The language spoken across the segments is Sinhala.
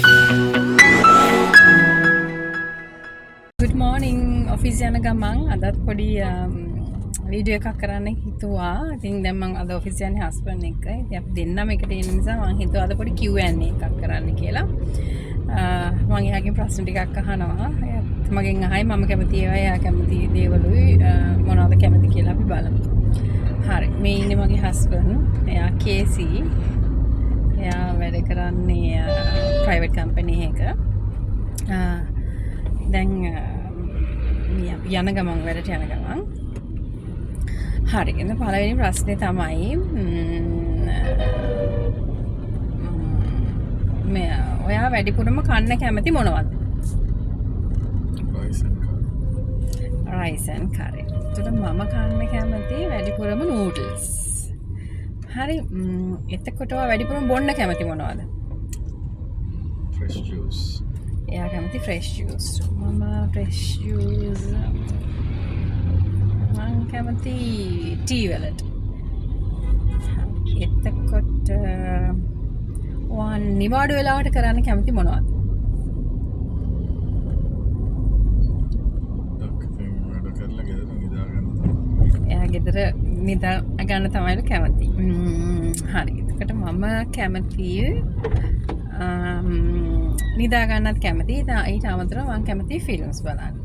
Good morning ඔෆිස් යන ගමන් අදත් පොඩි වීඩියෝ එකක් කරන්න හිතුවා. ඉතින් දැන් මම අද ඔෆිස් යන්නේ හස්බන්ඩ් එක්ක. ඉතින් අපි දෙන්නම එකට එන නිසා මම හිතුවා අද පොඩි Q&A එකක් කරන්න කියලා. මම එයාගෙන් ප්‍රශ්න ටිකක් අහනවා. එයාත් මගෙන් අහයි මම කැමති ඒවා එයා කැමති දේවලුයි මොනවද කැමති කියලා අපි බලමු. හරි. මේ ඉන්නේ මගේ හස්බන්ඩ්. එයා කේසි. එයා වැඩ කරන්නේ ප්‍රයිවට් කම්පැනි එකක. දැන් යන ගමන් වැඩට යන ගමන් හරි එන්න පළවෙනි ප්‍රශ්නේ තමයි මේ ඔයා වැඩිපුරම කන්න කැමති මොනවද? rice and curry. එතකොට මම කන්න කැමති වැඩිපුරම noodles. හරි එතකොට ඔයා වැඩිපුරම බොන්න කැමති මොනවද? fresh juice. එයා කැමති fresh juice. මම fresh juice මම කැමති tea වලට. එතකොට වන් නිවාඩු වෙලාවට කරන්න කැමති මොනවද? එයා ගෙදර නිදා ගන්න තමයි කැමති. හරි. එතකොට මම කැමති නිදා ගන්නත් කැමති. ඊට අමතරව මම කැමති ෆිල්ම්ස් බලන්න.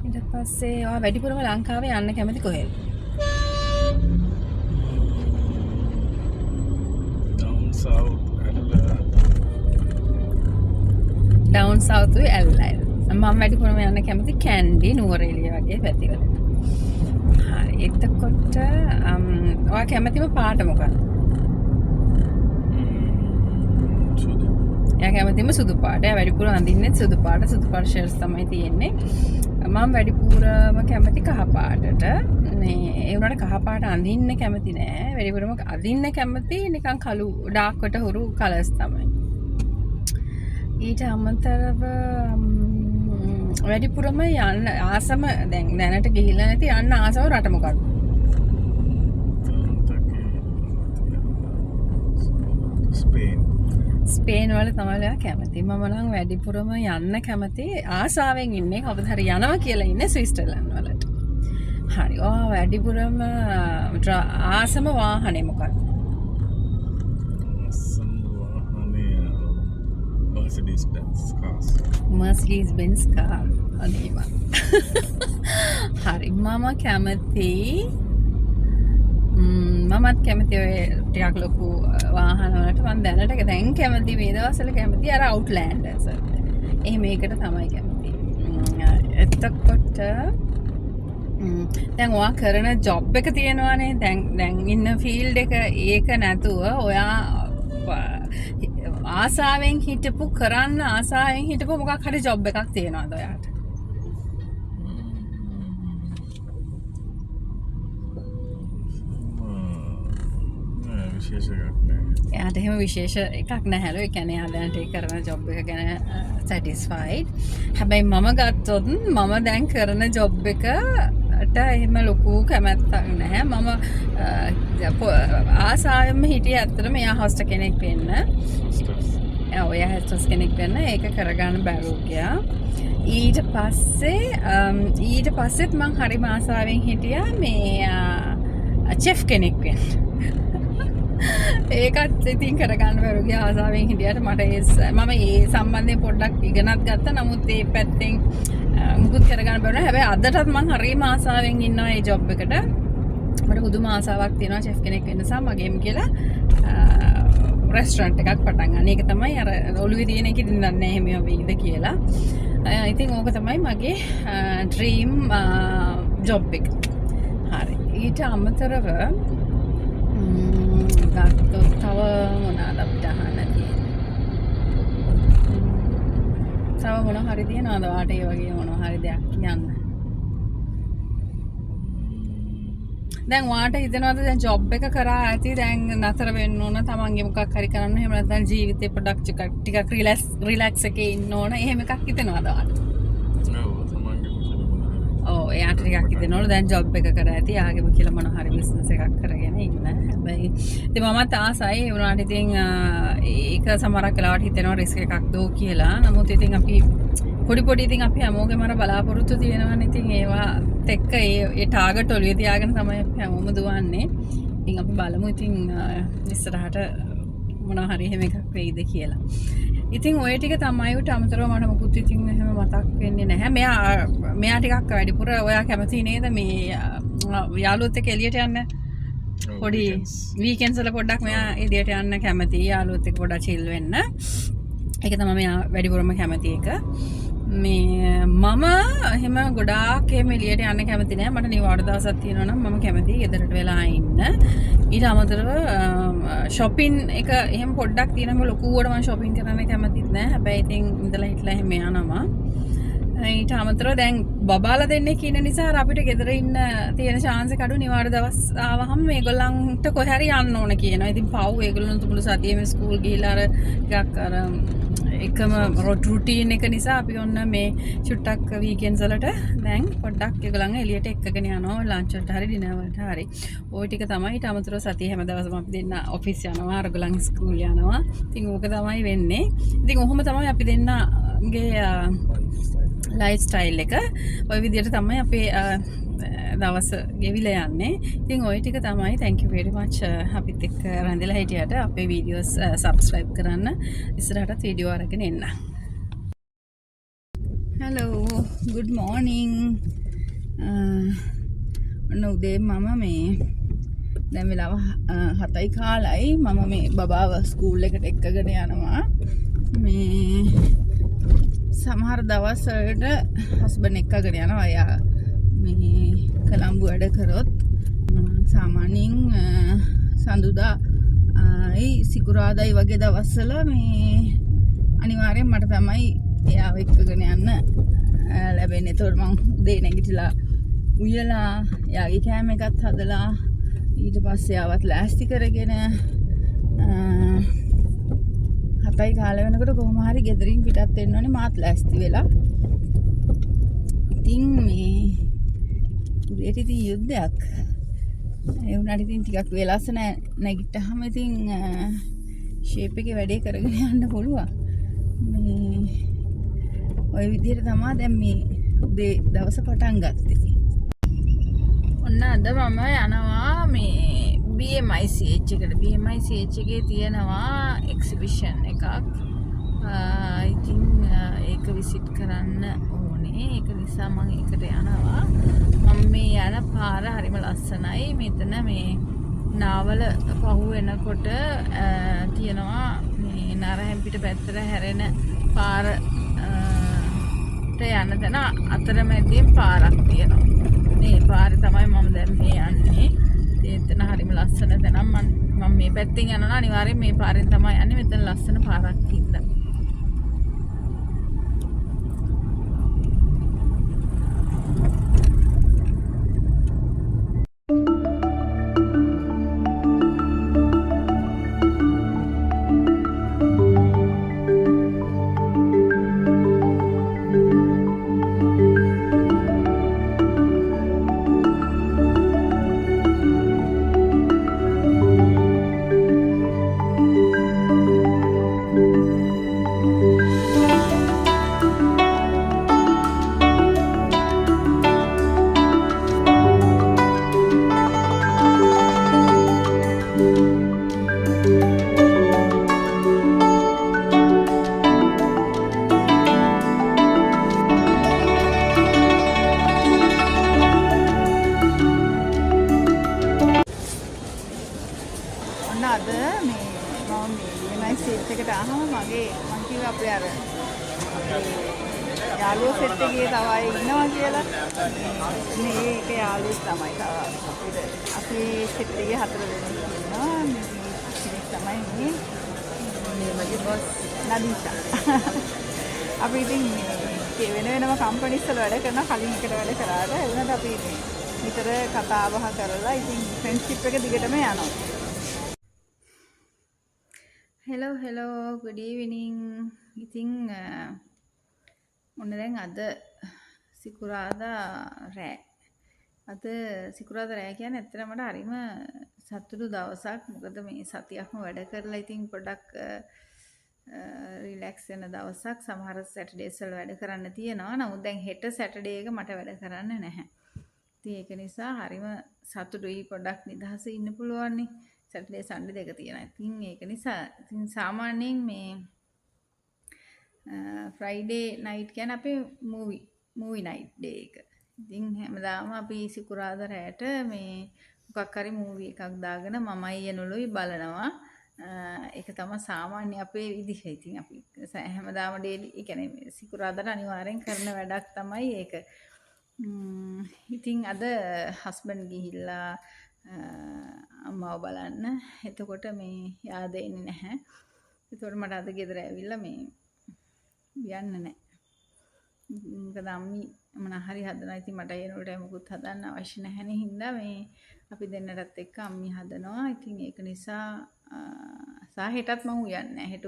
ඊට පස්සේ ඔයා වැඩිපුරම ලංකාවේ යන්න කැමති කොහෙද? down south LA. මම වැඩිපුරම යන්න කැමති කැන්ඩි නුවරඑළිය වගේ පැතිවල. හරි. එතකොට ඔයා කැමතිම පාට මොකක්ද? එයා කැමතිම සුදු පාට. එයා වැඩිපුර අඳින්නේ සුදු පාට. සුදු පාට ෂර්ට්ස් තමයි තියෙන්නේ. මම වැඩිපුරම කැමති කහ පාටට. මේ ඒ වුණාට කහ පාට අඳින්න කැමති නෑ. වැඩිපුරම අඳින්න කැමති නිකන් කළු ඩාර්ක්වට හුරු කලර්ස් තමයි. ඊට අමතරව වැඩිපුරම යන්න ආසම දැන් දැනට ගිහිල්ලා නැති යන්න ආසම රට මොකක්ද? ස්පේන් වල තමයි කැමති. මම නම් වැඩිපුරම යන්න කැමති ආසාවෙන් ඉන්නේ කවුද හරි යනවා කියලා ඉන්නේ ස්විට්සර්ලන්ඩ් වලට. හරි. ඔයා වැඩිපුරම ආසම වාහනේ මොකක්ද? Mercedes Benz car. අනේම. හරි. මමත් කැමති ඔය ටිකක් ලොකු වාහන වලට. මම දැනට දැන් කැමති මේ දවස්වල කැමති අර අවුට්ලෑන්ඩර්ස් වලට. එහෙම එකකට තමයි කැමති. එතකොට දැන් ඔයා කරන ජොබ් එක තියෙනවානේ. දැන් ඉන්න ෆීල්ඩ් එක ඒක නැතුව ඔයා ආසාවෙන් හිටපු කරන්න ආසාවෙන් හිටපු මොකක් හරි ජොබ් එකක් තියෙනවද ඔයාට? එයාට එහෙම විශේෂ එකක් නැහැලු. ඒ කියන්නේ එයා දැනට කරන ජොබ් එක ගැන සැටිස්ෆයිඩ්. හැබැයි මම ගත්තොත් මම දැන් කරන ජොබ් එකට එහෙම ලොකු කැමැත්තක් නැහැ. මම ආසාවෙන්ම හිටියේ ඇත්තටම එයා හොස්ට් කෙනෙක් වෙන්න. ඔය හොස්ට් කෙනෙක් වෙන්න ඒක කරගන්න බැරුව ගියා. ඊට පස්සෙත් මං හරිම ආසාවෙන් හිටියා මේ චෙෆ් කෙනෙක් වෙන්න. ඒකත් ඉතින් කරගන්න බැරුව ගියා ආසාවෙන් හිටියට මට මම ඒ සම්බන්ධයෙන් පොඩ්ඩක් ඉගෙනත් ගත්තා. නමුත් ඒ පැත්තෙන් මුකුත් කරගන්න බැරුණා. හැබැයි අදටත් මං හරිම ආසාවෙන් ඉන්නවා මේ ජොබ් එකට. මට පුදුම ආසාවක් තියෙනවා චෙෆ් කෙනෙක් වෙන්න නිසා මගේම කියලා රෙස්ටොරන්ට් එකක් පටන් ගන්න. ඒක තමයි අර ඔළුවේ තියෙන එක ඉතින් දන්නේ නැහැ එහෙම වෙයිද කියලා. ඉතින් ඕක තමයි මගේ ඩ්‍රීම් ජොබ් එක. හරි. ඊට අමතරව ගත්තොත් තව මොනවාද අපිට අහන්න තියෙන්නේ? තව මොන හරි තියනවද වාට ඒ වගේ මොන හරි දෙයක් කියන්න? දැන් වාට හිතනවද දැන් ජොබ් එක කරා ඇති දැන් නතර වෙන්න ඕන තමන්ගේ මොකක් හරි කරන්න එහෙම නැත්නම් ජීවිතේ පොඩ්ඩක් ටිකක් රිලැක්ස් එකේ ඉන්න ඕන එහෙම එකක් හිතනවද වාට? ඔව් එයාට ටිකක් හිතෙනවලු දැන් ජොබ් එක කර ඇති ආගෙම කියලා මොන හරි බිස්නස් එකක් කරගෙන ඉන්න. හැබැයි ඉතින් මමත් ආසයි වුණාට ඉතින් ඒක සමහරක් වෙලාවට හිතෙනවා රිස්ක් එකක් දෝ කියලා. නමුත් ඉතින් අපි පොඩි ඉතින් අපි හැමෝගෙම අර බලාපොරොත්තු තියෙනවනේ. ඉතින් ඒවත් එක්ක ඒ ටාගට් ඔළුවේ තියාගෙන තමයි අපි හැමෝම දුවන්නේ. ඉතින් අපි බලමු ඉතින් ඉස්සරහට මොනවා හරි එහෙම එකක් වෙයිද කියලා. ඉතින් ඔය ටික තමයි උට අමතරව මට මොකුත් ඉතින් එහෙම මතක් වෙන්නේ නැහැ. මෙයා ටිකක් වැඩිපුර ඔයා කැමති නේද මේ යාළුවොත් එක්ක එළියට යන්න? පොඩි වීකෙන්ඩ්ස් වල පොඩ්ඩක් මෙයා එළියට යන්න කැමති. යාළුවොත් එක්ක පොඩ්ඩක් chill වෙන්න. ඒක තමයි මෙයා වැඩිපුරම කැමති එක. මේ මම එහෙම ගොඩාක් එහෙම එළියට යන්න කැමති නෑ. මට නිවාඩු දවසක් තියෙනවා නම් මම කැමතියි ගෙදරට වෙලා ඉන්න. ඊට අමතරව shopping එක එහෙම පොඩ්ඩක් තියෙනවා. ලොකුවට මම shopping කරන්න කැමතිත් නෑ. හැබැයි ඉතින් ඉඳලා හිටලා එහෙම යනවා. ඊට අමතරව දැන් බබාලා දෙන්නේ කියන නිසා අපිට ගෙදර ඉන්න තියෙන chance එක අඩු. නිවාඩු දවස් ආවහම මේගොල්ලන්ට කොහේ හරි යන්න ඕන කියනවා. ඉතින් පව් ඒගොල්ලන් තුමුළු සතියෙම ස්කූල් ගිහිල්ලා අර ටිකක් අර එකම රුටීන් එක නිසා අපි ඔන්න මේ චුට්ටක් වීකෙන්ඩ්ස් වලට දැන් පොඩ්ඩක් ඒගොල්ලන් එළියට එක්කගෙන යනවා ලන්ච් වලට හරි ඩිනර් වලට හරි. ওই ටික තමයි. ඊට අමතරව සතිය හැම දවසම අපි දෙන්න ඔෆිස් යනවා, අරගොල්ලන් ස්කූල් යනවා. ඉතින් ඕක තමයි වෙන්නේ. ඉතින් ඔහොම තමයි අපි දෙන්නගේ ලයිෆ් ස්ටයිල් එක. ওই විදිහට තමයි අපේ දවස ගෙවිලා යන්නේ. ඉතින් ওই ටික තමයි. thank you very much අපිත් එක්ක රැඳිලා හිටියට. අපේ වීඩියෝස් subscribe කරන්න. ඉස්සරහටත් වීඩියෝ අරගෙන එන්න. hello good morning. ඔන්න උදේ මම මේ දැන් වෙලාව 7යි කාලයි. මම මේ බබාව ස්කූල් එකට එක්කගෙන යනවා. මේ සමහර දවස් වලට හස්බන්ඩ් එක්කගෙන යනවා. එයා මේ කලම්බු වැඩ කරොත් සාමාන්‍යයෙන් සඳුදායි සිකුරාදායි වගේ දවස්වල මේ අනිවාර්යෙන් මට තමයි එයාව එක්කගෙන යන්න ලැබෙන්නේ. ඒතකොට මම උදේ නැගිටලා උයලා එයාගේ කෑම එකත් හදලා ඊට පස්සේ ආවත් ලෑස්ති කරගෙන 7යි කාලෙ වෙනකොට කොහොම හරි ගෙදරින් පිටත් වෙන්න ඕනේ මාත් ලෑස්ති වෙලා. ඉතින් මේ උදේට ඉතින් යුද්ධයක්. ඒ වුණාට ඉතින් ටිකක් වෙලාස නැගිට්ටාම ඉතින් ෂේප් එකේ වැඩේ කරගෙන යන්න පුළුවන්. මේ ওই විදිහට තමයි දැන් මේ උදේ දවස පටන් ගත්තේ. ඔන්න අද මම යනවා මේ BMICH එකට. BMICH එකේ තියෙනවා එක්සිබිෂන් එකක්. ඉතින් ඒක විසිට් කරන්න ඕනේ. ඒක නිසා මම ඒකට යනවා. මම මේ යන පාර හරිම ලස්සනයි. මෙතන මේ නාවල පහු වෙනකොට තියෙනවා මේ නරහැම්පිට පැත්තට හැරෙන පාර යන තැන අතරමැදින් පාරක් තියෙනවා. මේ පාරේ තමයි මම දැන් මේ යන්නේ. එතන හරිම ලස්සන තැනක්. මම මේ පැත්තෙන් යනවා අනිවාර්යෙන් මේ පාරෙන් තමයි යන්නේ. මෙතන ලස්සන පාරක් හින්දා. අද මේ මම මේ සෙට් එකට ආවම මගේ මං කිව්වා අපේ අර යාළුවෝ සෙට් එකේ තව අය ඉන්නවා කියලා. මේක යාළුවෝ තමයි තව අපිට අපේ සෙට් එකේ 4 දෙනෙක් ඉන්නවා. මේ තමයි මේ මගේ බොස් නදීෂා. අපි ඉතින් වෙන වෙනම කම්පැනිස් වල වැඩ කරනවා. කලින් එකට වැඩ කරාට ඒ වුණාට අපි විතර කතා බහ කරලා ඉතින් ෆ්‍රෙන්ඩ්ෂිප් එක දිගටම යනවා. hello good evening. ඉතින් ඔන්න දැන් අද සිකුරාදා රෑ. අද සිකුරාදා රෑ කියන්නේ ඇත්තටම මට හරිම සතුටු දවසක්. මොකද මේ සතියක්ම වැඩ කරලා ඉතින් පොඩ්ඩක් රිලැක්ස් වෙන දවසක්. සමහර සැටර්ඩේස් වල වැඩ කරන්න තියෙනවා. නමුත් දැන් හෙට සැටර්ඩේ එක මට වැඩ කරන්න නැහැ. ඉතින් ඒක නිසා හරිම සතුටුයි පොඩ්ඩක් නිදහසේ ඉන්න පුළුවන් නේ. සැටර්ඩේ සන්ඩේ දෙක තියෙනවා. ඉතින් ඒක නිසා ඉතින් සාමාන්‍යයෙන් මේ ෆ්‍රයිඩේ නයිට් කියන්නේ අපේ මූවි නයිට් ඩේ එක. ඉතින් හැමදාම අපි සිකුරාදා රැට මේ මොකක් හරි මූවි එකක් දාගෙන මමයි එනළුයි බලනවා. ඒක තමයි සාමාන්‍ය අපේ විදිහ. ඉතින් අපි හැමදාම ඩේලි ඒ කියන්නේ සිකුරාදාට අනිවාර්යෙන් කරන වැඩක් තමයි ඒක. ඉතින් අද හස්බන්ඩ් ගිහිල්ලා අම්මව බලන්න. එතකොට මේ යාද එන්නේ නැහැ. එතකොට මට අද ගෙදර ඇවිල්ලා මේ යන්න නැහැ. මොකද අම්මි මොන හරි හදනවා. ඉතින් මට එනකොට මොකුත් හදන්න අවශ්‍ය නැහැ නේ හින්දා මේ අපි දෙන්නටත් එක්ක අම්මි හදනවා. ඉතින් ඒක නිසා හෙටත් මම උයන්නේ නැහැ. හෙට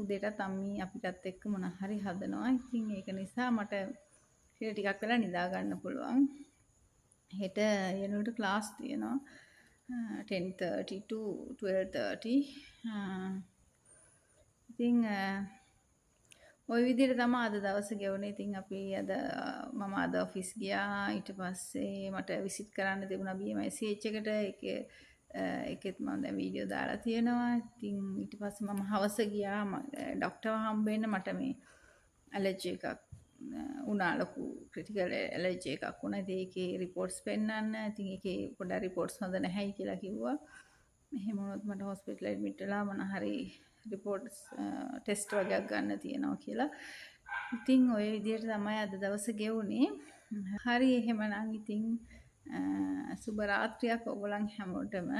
උදේටත් අම්මි අපිටත් එක්ක මොන හරි හදනවා. ඉතින් ඒක නිසා මට හෙට ටිකක් වෙලා නිදා ගන්න පුළුවන්. හෙට යනකොට ක්ලාස් තියෙනවා 10:30 to 12:30. ඉතින් ওই විදිහට තමයි අද දවස ගෙවුනේ. ඉතින් අපි අද මම අද ඔෆිස් ගියා. ඊට පස්සේ මට විසිට් කරන්න තිබුණා BMICH එකට. ඒකෙත් මම දැන් වීඩියෝ දාලා තියෙනවා. ඉතින් ඊට පස්සේ මම හවස ගියා ડોක්ටර්ව හම්බෙන්න. මට මේ ඇලර්ජි එකක් උනා, ලොකු ක්‍රිටිකල් ඇලර්ජි එකක් වුණා. ඉතින් ඒකේ රිපෝට්ස් පෙන්නන්න. ඉතින් ඒකේ පොඩ්ඩක් රිපෝට්ස් හොඳ නැහැයි කියලා කිව්වා. එහෙම වුණොත් මට හොස්පිටල් ඇඩ්මිට් වෙලා මොන හරි රිපෝට්ස් ටෙස්ට් වගේක් ගන්න තියෙනවා කියලා. ඉතින් ওই විදිහට තමයි අද දවස ගෙවුනේ. හරි එහෙමනම් ඉතින් සුබ රාත්‍රියක් ඔයගොල්ලන් හැමෝටම.